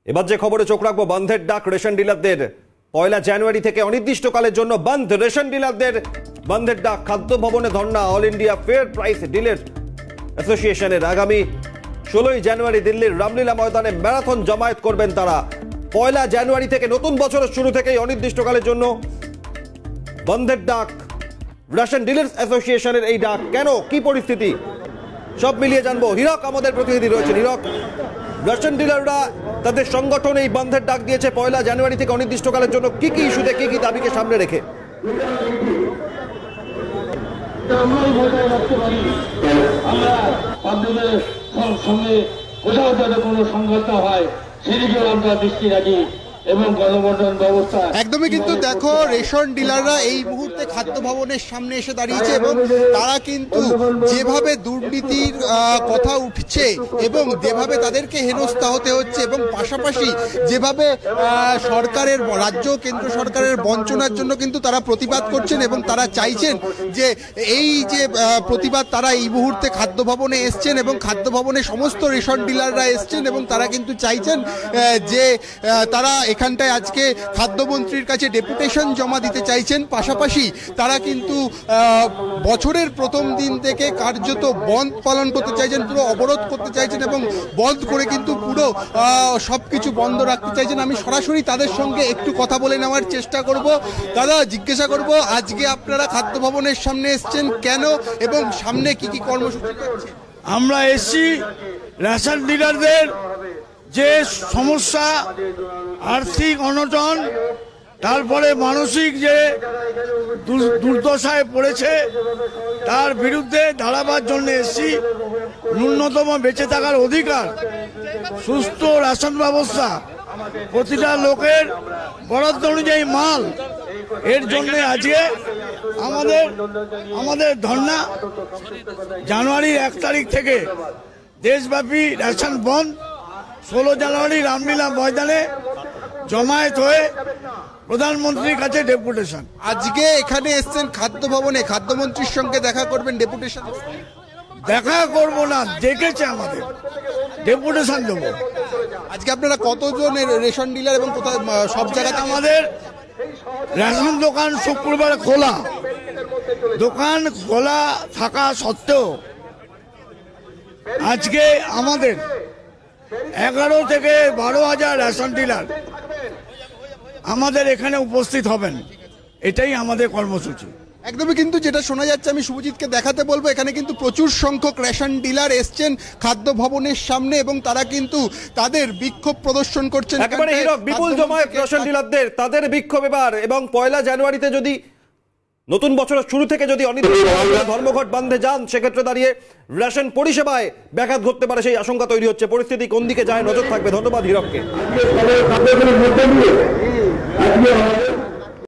এবার যে খবরে চোখ রাখবো, বন্ধের ডাক রেশন ডিলারদের। 1 জানুয়ারি থেকে অনির্দিষ্টকালের জন্য বন্ধ রেশন ডিলারদের। বন্ধের ডাক, খাদ্য ভবনে ধর্ণা all India fair price dealer অ্যাসোসিয়েশনের। আগামী 16 জানুয়ারি দিল্লির রামলীলা ময়দানে ম্যারাথন জমায়েত করবেন তারা। 1 জানুয়ারি থেকে নতুন বছরের শুরু থেকেই অনির্দিষ্টকালের জন্য বন্ধের ডাক রেশন ডিলার্স অ্যাসোসিয়েশনের। এই ডাক কেন, কি পরিস্থিতি, সব মিলিয়ে জানবো। হীরক আমাদের প্রতিনিধি রয়েছেন। হীরক, রেশন ডিলাররা তাদের সংগঠন এই বন্ধের ডাক দিয়েছে 1 জানুয়ারি থেকে অনির্দিষ্টকালের জন্য। কি কি ইস্যুতে, কি কি দাবিকে সামনে রেখে? আমরা আপনাদের সঙ্গে কোথাও যাতে কোনো সংঘাত হয় সেদিকেও আমরা দৃষ্টি রাখি এবং গণবন্টন ব্যবস্থা একদমই। কিন্তু দেখো, রেশন ডিলাররা এই মুহূর্তে খাদ্য ভবনের সামনে এসে দাঁড়িয়েছে এবং তারা কিন্তু যেভাবে দুর্নীতির কথা উঠছে এবং যেভাবে তাদেরকে হেনস্থা হতে হচ্ছে এবং পাশাপাশি যেভাবে সরকারের, রাজ্য কেন্দ্র সরকারের বঞ্চনার জন্য কিন্তু তারা প্রতিবাদ করছেন এবং তারা চাইছেন যে এই যে প্রতিবাদ, তারা এই মুহূর্তে খাদ্য ভবনে এসছেন এবং খাদ্য ভবনে সমস্ত রেশন ডিলাররা এসছেন এবং তারা কিন্তু চাইছেন যে তারা এখানটায় আজকে খাদ্যমন্ত্রীর কাছে ডেপুটেশন জমা দিতে চাইছেন। পাশাপাশি তারা কিন্তু বছরের প্রথম দিন থেকে কার্যত বন্ধ পালন করতে চাইছেন, পুরো অবরোধ করতে চাইছেন এবং বন্ধ করে কিন্তু পুরো সবকিছু বন্ধ রাখতে চাইছেন। আমি সরাসরি তাদের সঙ্গে একটু কথা বলে নেওয়ার চেষ্টা করব। দাদা, জিজ্ঞাসা করব, আজকে আপনারা খাদ্য ভবনের সামনে এসছেন কেন এবং সামনে কি কি কর্মসূচি আছে? আমরা এসছি রেশন ডিলারদের যে সমস্যা, আর্থিক অনটন, তারপরে মানসিক যে দুর্দশায় পড়েছে তার বিরুদ্ধে দাঁড়াবার জন্য এসেছি। ন্যূনতম বেঁচে থাকার অধিকার, সুস্থ রেশন ব্যবস্থা, প্রতিটা লোকের বরাদ্দ অনুযায়ী মাল, এর জন্য আজকে আমাদের ধর্ণা। জানুয়ারির 1 তারিখ থেকে দেশব্যাপী রেশন বন্ধ। 16 জানুয়ারি রামলীলা ময়দানে জমায়েত হয়ে প্রধানমন্ত্রীর কাছে ডেপুটেশন। আজকে এখানে এসছেন খাদ্য ভবনে, খাদ্যমন্ত্রীর সঙ্গে দেখা করবেন, ডেপুটেশন? দেখা করব না, ডেকেছে আমাদের, ডেপুটেশন দেবো। আজকে আপনারা কতজন রেশন ডিলার এবং কোথায় সব জায়গাতে? আমাদের রেশন দোকান শুক্রবার খোলা, দোকান খোলা থাকা সত্ত্বেও আজকে আমাদের 11 থেকে 12,000 রেশন ডিলার আমাদের এখানে উপস্থিত হবেন। এটাই আমাদের কর্মসূচি। একদমই। কিন্তু যেটা শোনা যাচ্ছে, আমি শুভজিৎকে দেখাতে বলবো, এখানে কিন্তু প্রচুর সংখ্যক রেশন ডিলার এসছেন খাদ্য ভবনের সামনে এবং তারা কিন্তু তাদের বিক্ষোভ প্রদর্শন করছেন। একেবারে হীরক, বিপুল জমায়েত রেশন ডিলারদের, তাদের বিক্ষোভ এবার। এবং 1 জানুয়ারিতে যদি নতুন বছরের শুরু থেকে যদি অনির্দিষ্টকালের ধর্মঘট বন্ধে যান, সেক্ষেত্রে দাঁড়িয়ে রেশন পরিষেবায় ব্যাঘাত ঘটতে পারে, সেই আশঙ্কা তৈরি হচ্ছে। পরিস্থিতি কোন দিকে যায়, নজর থাকবে। ধন্যবাদ হীরককে।